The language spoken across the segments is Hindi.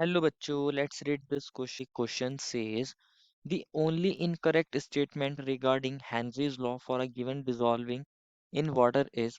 Hello bachcho, let's read this question. Question says the only incorrect statement regarding Henry's law for a given dissolving in water is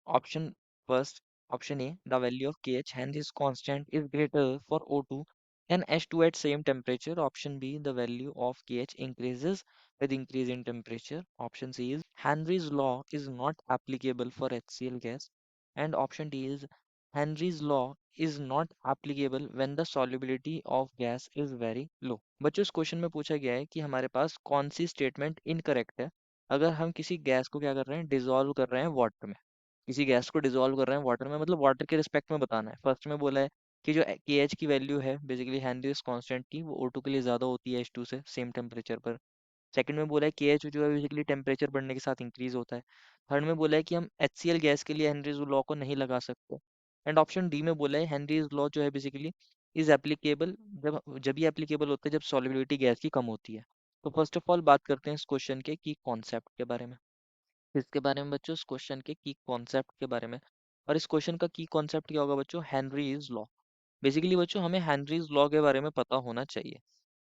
option first, option A, the value of KH Henry's constant is greater for O2 and H2 at same temperature. Option B, the value of KH increases with increase in temperature. Option C is Henry's law is not applicable for HCl gas. And option D is Henry's law is not applicable when the solubility of gas is very low. बच्चों इस क्वेश्चन में पूछा गया है कि हमारे पास कौन सी स्टेटमेंट इनकरेक्ट है अगर हम किसी गैस को क्या कर रहे हैं, डिसॉल्व कर रहे हैं वाटर में। किसी गैस को डिसॉल्व कर रहे हैं वाटर में, मतलब वाटर के रिस्पेक्ट में बताना है। फर्स्ट में बोला है कि जो के एच की वैल्यू है बेसिकली हेनरीज कांस्टेंट की, वो O2 के लिए ज़्यादा होती है H2 से सेम टेम्परेचर पर। सेकंड में बोला है के एच जो है बेसिकली टेम्परेचर बढ़ने के साथ इंक्रीज होता है। थर्ड में बोला है कि हम HCl गैस के लिए हेनरीज लॉ को नहीं लगा सकते। एंड ऑप्शन डी में बोला है हेनरीज लॉ जो है बेसिकली इज एप्लीकेबल जब जब ये एप्लीकेबल होता है जब सॉल्युबिलिटी गैस की कम होती है। तो फर्स्ट ऑफ ऑल बात करते हैं इस क्वेश्चन के की कॉन्सेप्ट के बारे में। किसके बारे में बच्चों? इस क्वेश्चन के की कॉन्सेप्ट के बारे में। और इस क्वेश्चन का की कॉन्सेप्ट क्या होगा बच्चों? Henry's law. बेसिकली बच्चों हमें हेनरीज लॉ के बारे में पता होना चाहिए।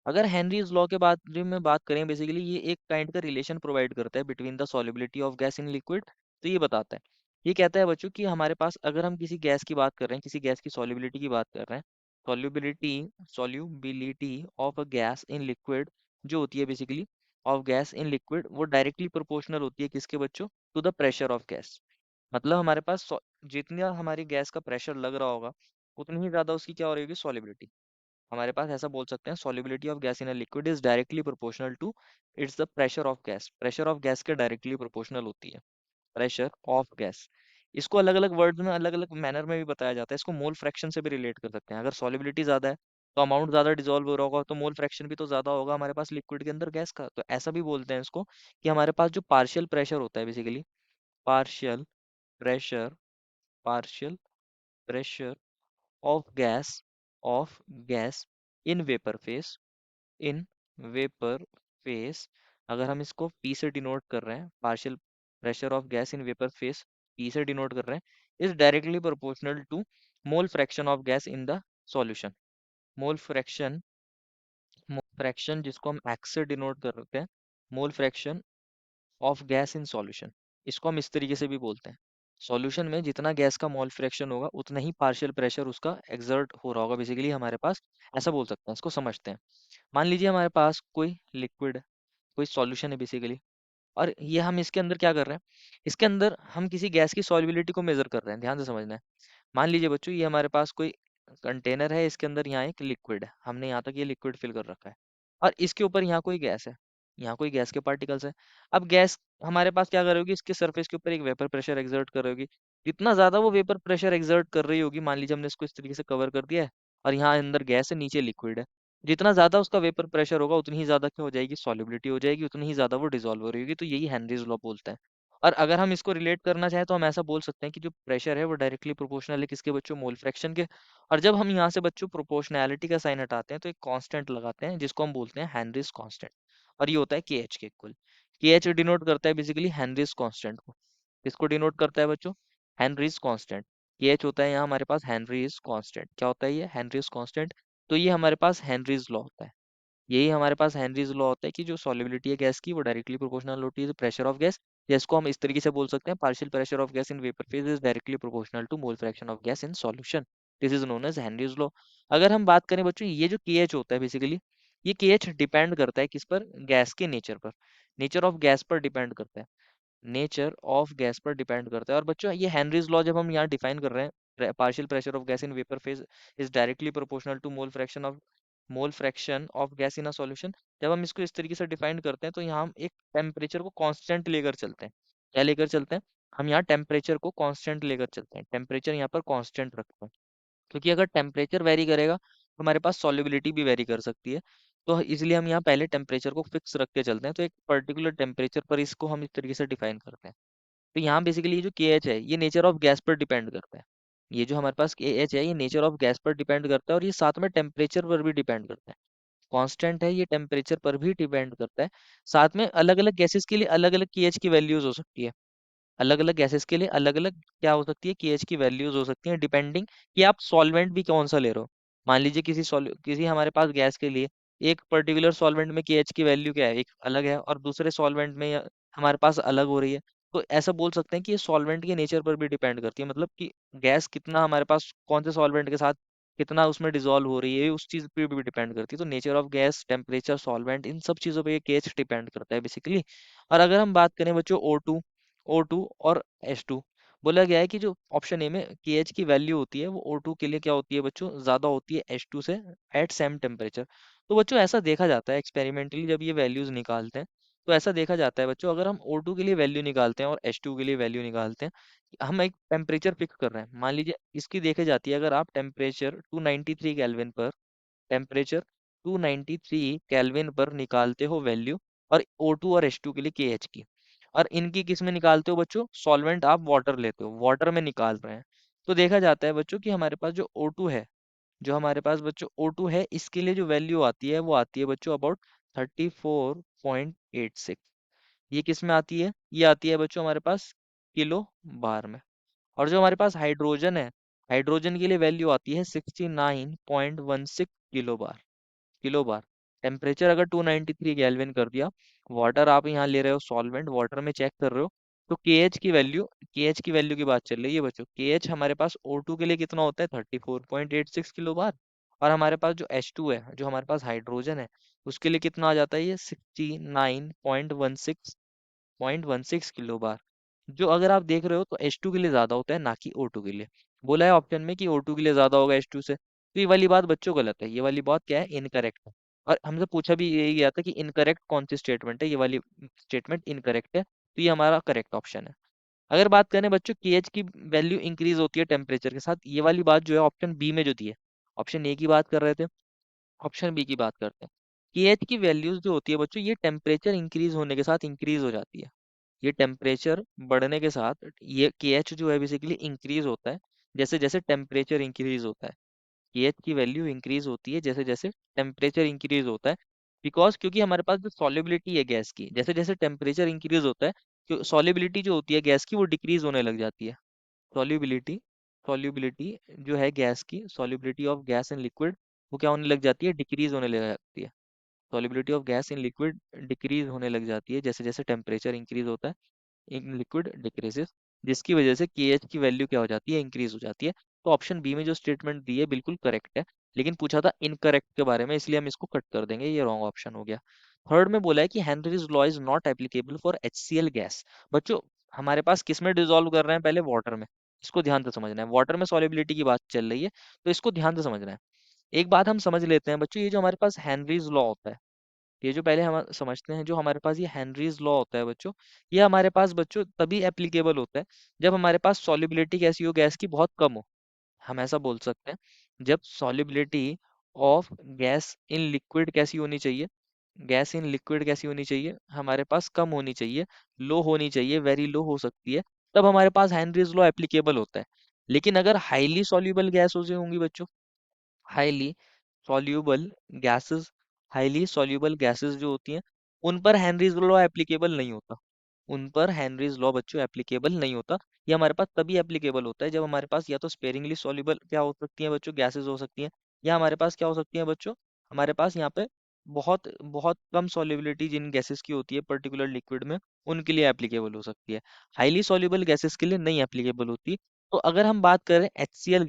अगर हेनरीज लॉ के बारे में बात करें, बेसिकली ये एक काइंड का रिलेशन प्रोवाइड करता है between the solubility of gas in liquid. तो ये बताता है, ये कहता है बच्चों कि हमारे पास अगर हम किसी गैस की बात कर रहे हैं, किसी गैस की सॉल्युबिलिटी की बात कर रहे हैं, solubility solubility of a gas in liquid जो होती है basically of gas in liquid, वो डायरेक्टली प्रोपोर्शनल होती है किसके बच्चों? To the pressure of gas. मतलब हमारे पास जितना हमारी गैस का प्रेशर लग रहा होगा उतनी ही ज्यादा उसकी क्या हो रही होगी? सॉल्युबिलिटी। हमारे पास ऐसा बोल सकते हैं solubility of gas in a liquid is directly proportional to its the pressure of gas. Pressure of gas के डायरेक्टली प्रोपोर्शनल होती है प्रेशर ऑफ गैस। इसको अलग अलग वर्ड्स में अलग अलग मैनर में भी बताया जाता है। इसको मोल फ्रैक्शन से भी रिलेट कर सकते हैं। अगर सॉल्युबिलिटी ज्यादा है तो अमाउंट ज्यादा डिसॉल्व हो रहा होगा, तो मोल फ्रैक्शन भी तो ज्यादा होगा हमारे पास लिक्विड के अंदर गैस का। तो ऐसा भी बोलते हैं इसको कि हमारे पास जो पार्शियल प्रेशर होता है basically, partial pressure partial pressure of gas in vapour phase, in vapour phase, अगर हम इसको पी से डिनोट कर रहे हैं, partial pressure of gas in vapour phase P से डिनोट कर रहे हैं, is directly proportional to mole fraction of gas in the solution. Mole fraction, mole fraction जिसको हम एक्स से डिनोट करते हैं, mole fraction of gas in solution, इसको हम इस तरीके से भी बोलते हैं। सॉल्यूशन में जितना गैस का मोल फ्रैक्शन होगा उतना ही पार्शियल प्रेशर उसका एक्सर्ट हो रहा होगा बेसिकली हमारे पास। ऐसा बोल सकते हैं, इसको समझते हैं। मान लीजिए हमारे पास कोई लिक्विड, कोई सॉल्यूशन है बेसिकली, और ये हम इसके अंदर क्या कर रहे हैं, इसके अंदर हम किसी गैस की सॉल्युबिलिटी को मेजर कर रहे हैं। ध्यान से समझना है। मान लीजिए बच्चों ये हमारे पास कोई कंटेनर है, इसके अंदर यहाँ एक लिक्विड है, हमने यहाँ तक ये लिक्विड फिल कर रखा है, और इसके ऊपर यहाँ कोई गैस है, यहाँ कोई गैस के पार्टिकल्स है। अब गैस हमारे पास क्या कर रही होगी, इसके सरफेस के ऊपर एक वेपर प्रेशर एक्सर्ट कर रही होगी। जितना ज्यादा वो वेपर प्रेशर एक्सर्ट कर रही होगी, मान लीजिए हमने इसको इस तरीके से कवर कर दिया है और यहाँ अंदर गैस है, नीचे लिक्विड है, जितना ज्यादा उसका वेपर प्रेशर होगा उतनी ही ज्यादा क्या हो जाएगी? सॉल्युबिलिटी हो जाएगी, उतनी ही ज्यादा वो डिसॉल्व हो रही होगी। तो यही हेनरीज लॉ बोलता है। और अगर हम इसको रिलेट करना चाहें तो हम ऐसा बोल सकते हैं कि जो प्रेशर है वो डायरेक्टली प्रोपोर्शनल है किसके बच्चों? मोल फ्रैक्शन के। और जब हम यहाँ से बच्चों प्रोपोर्शनैलिटी का साइन हटाते हैं तो एक कांस्टेंट लगाते हैं जिसको हम बोलते हैं हेनरीज कांस्टेंट, और ये होता है के एच के इक्वल। के एच डिनोट करता है बेसिकली हेनरीज कांस्टेंट को। किसको डिनोट करता है बच्चों? Henrys constant. के एच होता है यहाँ हमारे पास हेनरीज कांस्टेंट। क्या होता है ये? Henrys constant. तो ये हमारे पास हेनरीज लॉ होता है। यही हमारे पास हेनरीज लॉ होता है कि जो सॉल्युबिलिटी है गैस की वो डायरेक्टली प्रोपोर्शनल होती है प्रेशर ऑफ गैस। जिसको हम इस तरीके से बोल सकते हैं, partial pressure of gas in vapour phase is directly proportional to mole fraction of gas in solution. This is known as Henry's law. अगर हम बात करें बच्चों, ये जो के एच होता है बेसिकली, ये के एच डिपेंड करता है किस पर? गैस के नेचर पर। नेचर ऑफ गैस पर डिपेंड करता है। नेचर ऑफ गैस पर डिपेंड करता है। और बच्चों ये हेनरीज लॉ जब हम यहाँ डिफाइन कर रहे हैं, partial pressure of gas in vapour phase is directly proportional to mole fraction of gas in a solution, जब हम इसको इस तरीके से डिफाइन करते हैं तो यहाँ हम एक टेम्परेचर को कांस्टेंट लेकर चलते हैं। क्या लेकर चलते हैं? हम यहाँ टेम्परेचर को कांस्टेंट लेकर चलते हैं। टेम्परेचर यहाँ पर कांस्टेंट रखते हैं, क्योंकि अगर टेम्परेचर वेरी करेगा तो हमारे पास सॉल्युबिलिटी भी वेरी कर सकती है। तो इसलिए हम यहाँ पहले टेम्परेचर को फिक्स रख के चलते हैं। तो एक पर्टिकुलर टेम्परेचर पर इसको हम इस तरीके से डिफाइन करते हैं। तो यहाँ बेसिकली ये जो के एच है ये नेचर ऑफ गैस पर डिपेंड करता है। ये जो हमारे पास के एच है ये नेचर ऑफ गैस पर डिपेंड करता है, और ये साथ में टेम्परेचर पर भी डिपेंड करता है। कांस्टेंट है, ये टेम्परेचर पर भी डिपेंड करता है। साथ में अलग अलग गैसेस के लिए अलग अलग के एच की वैल्यूज हो सकती है। अलग अलग गैसेस के लिए अलग अलग क्या हो सकती है? के एच की वैल्यूज हो सकती है, डिपेंडिंग कि आप सॉल्वेंट भी कौन सा ले रहे हो। मान लीजिए किसी हमारे पास गैस के लिए एक पर्टिकुलर सॉल्वेंट में केएच की वैल्यू क्या है, एक अलग है, और दूसरे सॉल्वेंट में हमारे पास अलग हो रही है। तो ऐसा बोल सकते हैं कि ये सॉल्वेंट के नेचर पर भी डिपेंड करती है, मतलब कि गैस कितना हमारे पास कौन से सॉल्वेंट के साथ कितना उसमें डिसॉल्व हो रही है, उस चीज पे भी डिपेंड करती है। तो nature of gas, temperature, solvent, इन सब चीजों पे ये केएच डिपेंड करता है बेसिकली। और अगर हम बात करें बच्चों O2 और H2, बोला गया है कि जो ऑप्शन ए में केएच की वैल्यू होती है वो O2 के लिए क्या होती है बच्चों, ज्यादा होती है H2 से एट सेम टेम्परेचर। तो बच्चों ऐसा देखा जाता है एक्सपेरिमेंटली, जब ये वैल्यूज निकालते हैं तो ऐसा देखा जाता है बच्चों, अगर हम O2 के लिए वैल्यू निकालते हैं और H2 के लिए वैल्यू निकालते हैं, हम एक टेम्परेचर फिक्स कर रहे हैं, मान लीजिए इसकी देखी जाती है, अगर आप टेम्परेचर 293 केल्विन पर टेम्परेचर 293 केल्विन पर निकालते हो वैल्यू, और O2 और H2 के लिए KH की, और इनकी किस में निकालते हो बच्चों, सॉल्वेंट आप वाटर लेते हो, वाटर में निकाल रहे हैं, तो देखा जाता है बच्चों कि हमारे पास जो O2 है, जो हमारे पास बच्चों O2 है, इसके लिए जो वैल्यू आती है वो आती है बच्चों अबाउट 34.86। ये किस में आती है, ये आती है बच्चों हमारे पास किलो बार में। और जो हमारे पास हाइड्रोजन है, हाइड्रोजन के लिए वैल्यू आती है 69.16 किलो बार। किलो बार, टेम्परेचर अगर 293 केल्विन कर दिया, वाटर आप यहाँ ले रहे हो, सॉल्वेंट वाटर में चेक कर रहे हो, तो केएच की वैल्यू की बात चल रही है बच्चों, केएच हमारे पास O2 के लिए कितना होता है, 34.86 किलो बार। और हमारे पास जो H2 है, जो हमारे पास हाइड्रोजन है, उसके लिए कितना आ जाता है, ये 69.16 किलो बार। जो अगर आप देख रहे हो तो H2 के लिए ज्यादा होता है, ना कि O2 के लिए। बोला है ऑप्शन में कि O2 के लिए ज्यादा होगा H2 से, तो ये वाली बात बच्चों गलत है, ये वाली बात क्या है, इनकरेक्ट है। और हमसे पूछा भी यही गया था कि इनकरेक्ट कौन सी स्टेटमेंट है, ये वाली स्टेटमेंट इनकरेक्ट है, तो ये हमारा करेक्ट ऑप्शन है। अगर बात करें बच्चों केएच की वैल्यू इंक्रीज होती है टेम्परेचर के साथ, ये वाली बात जो है ऑप्शन बी में जो दी है, ऑप्शन ए की बात कर रहे थे, ऑप्शन बी की बात करते हैं। केएच की वैल्यूज जो होती है बच्चों, ये टेम्परेचर इंक्रीज होने के साथ इंक्रीज हो जाती है। ये टेम्परेचर बढ़ने के साथ ये केएच जो है बेसिकली इंक्रीज होता है, जैसे जैसे टेम्परेचर इंक्रीज होता है। केएच की वैल्यू इंक्रीज होती है जैसे जैसे टेम्परेचर इंक्रीज होता है, बिकॉज क्योंकि हमारे पास जो सॉलिबिलिटी है गैस की, जैसे जैसे टेम्परेचर इंक्रीज होता है, तो सॉलिबिलिटी जो होती है गैस की वो डिक्रीज होने लग जाती है। सॉल्युबिलिटी सॉल्युबिलिटी जो है गैस की, solubility of gas in liquid, वो क्या होने लग जाती है, डिक्रीज होने लग जाती है। Solubility of gas in liquid decrease होने लग जाती है जैसे जैसे टेम्परेचर इंक्रीज होता है, इन लिक्विड डिक्रीजेस, जिसकी वजह से केएच की वैल्यू क्या हो जाती है, इंक्रीज हो जाती है। तो ऑप्शन बी में जो स्टेटमेंट दी है बिल्कुल करेक्ट है, लेकिन पूछा था इनकरेक्ट के बारे में, इसलिए हम इसको कट कर देंगे, ये रॉन्ग ऑप्शन हो गया। थर्ड में बोला है कि Henry's law is not applicable for HCl gas. बच्चों हमारे पास किस में डिजोल्व कर रहे हैं, पहले वाटर में, इसको ध्यान से समझना है, वाटर में सॉलिबिलिटी की बात चल रही है, तो इसको ध्यान से समझना है। एक बात हम समझ लेते हैं बच्चों, ये जो हमारे पास हेनरीज लॉ होता है, ये जो पहले हम समझते हैं, जो हमारे पास ये हेनरीज लॉ होता है बच्चों, ये हमारे पास बच्चों तभी एप्लीकेबल होता है जब हमारे पास सॉलिबिलिटी कैसी हो गैस की, बहुत कम हो। हम ऐसा बोल सकते हैं, जब solubility of gas in liquid कैसी होनी चाहिए, गैस इन लिक्विड कैसी होनी चाहिए, हमारे पास कम होनी चाहिए, लो होनी चाहिए, वेरी लो हो सकती है, तब हमारे पास हेनरीज लॉ एप्लीकेबल होता है। लेकिन अगर हाईली सॉल्युबल गैस हो होंगी बच्चों, highly soluble gases, highly soluble gases जो होती हैं, उन पर हेनरीज लॉ एप्लीकेबल नहीं होता, उन पर हेनरीज लॉ बच्चों एप्लीकेबल नहीं होता। ये हमारे पास तभी एप्लीकेबल होता है जब हमारे पास या तो स्पेरिंगली सॉल्यूबल क्या हो सकती हैं बच्चों, गैसेस हो सकती हैं, या हमारे पास क्या हो सकती हैं बच्चों, हमारे पास यहाँ पे बहुत बहुत कम सॉल्युबिलिटी जिन गैसेस की होती है पर्टिकुलर लिक्विड में, उनके लिए एप्लीकेबल हो सकती है, हाईली सॉल्युबल गैसेस के लिए नहीं एप्लीकेबल होती। तो अगर हम बात करें HCl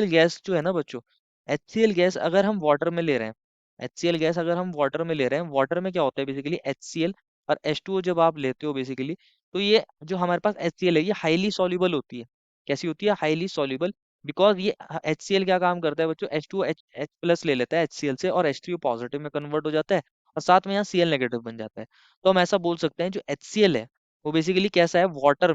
गैस जो है ना बच्चों, HCl गैस अगर हम वाटर में ले रहे हैं, HCl गैस अगर हम वाटर में ले रहे हैं, वाटर में क्या होता है बेसिकली HCl और H2O जब आप लेते हो बेसिकली, तो ये जो हमारे पास HCl है ये हाईली सॉल्युबल होती है। कैसी होती है, हाईली सॉल्युबल, बिकॉज ये HCl क्या काम करता है बच्चों, H2O H प्लस ले लेता है HCl से, और H3O पॉजिटिव में कन्वर्ट हो जाता है, और साथ में यहाँ Cl नेगेटिव बन जाता है। तो हम ऐसा बोल सकते हैं जो HCl है वो बेसिकली कैसा है, वाटर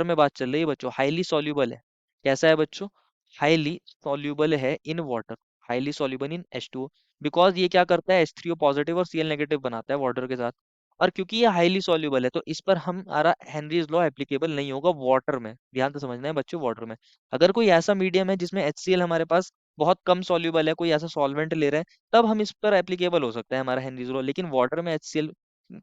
में बात चल रही है बच्चों, हाईली सॉल्युबल है। कैसा है बच्चों, हाईली सॉल्युबल है in water, highly soluble in H2O, because ये क्या करता है H3O पॉजिटिव और Cl नेगेटिव बनाता है वाटर के साथ। और क्योंकि ये हाईली सॉल्युबल है तो इस पर हमारा हेनरीज लॉ एप्लीकेबल नहीं होगा वाटर में, ध्यान से समझना है बच्चों, वाटर में। अगर कोई ऐसा मीडियम है जिसमें HCl हमारे पास बहुत कम सॉल्युबल है, कोई ऐसा सॉल्वेंट ले रहे हैं, तब हम इस पर एप्लीकेबल हो सकता है हमारा हेनरीज लॉ, लेकिन वाटर में HCl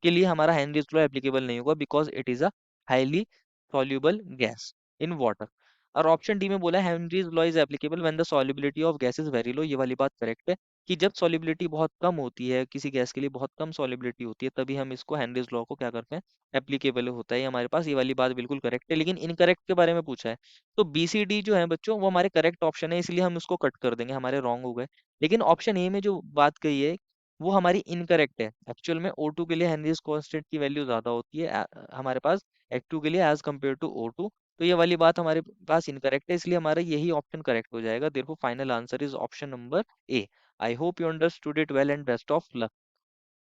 के लिए हमारा हेनरीज लॉ एप्लीकेबल नहीं होगा, because it is a highly soluble gas in water. और ऑप्शन डी में बोला है Henry's law is applicable when the solubility of gas is very low. ये वाली बात करेक्ट है कि जब सॉल्युबिलिटी बहुत कम होती है, किसी गैस के लिए बहुत कम सॉल्युबिलिटी होती है, तभी हम इसको हेनरीज लॉ को क्या करते हैं, एप्लीकेबल होता है ये हमारे पास। ये वाली बात बिल्कुल करेक्ट है, लेकिन इनकरेक्ट के बारे में पूछा है। तो बी सी डी जो है बच्चों वो हमारे करेक्ट ऑप्शन है, इसलिए हम उसको कट कर देंगे, हमारे रॉन्ग हो गए। लेकिन ऑप्शन ए में जो बात कही है वो हमारी इनकरेक्ट है। एक्चुअल में O2 के लिए हेनरीज कांस्टेंट की वैल्यू ज्यादा होती है हमारे पास H2 के लिए एज कम्पेयर टू O2। तो ये वाली बात हमारे पास इनकरेक्ट है, इसलिए हमारा यही ऑप्शन करेक्ट हो जाएगा। देखो final answer is option number A. I hope you understood it well and best of luck.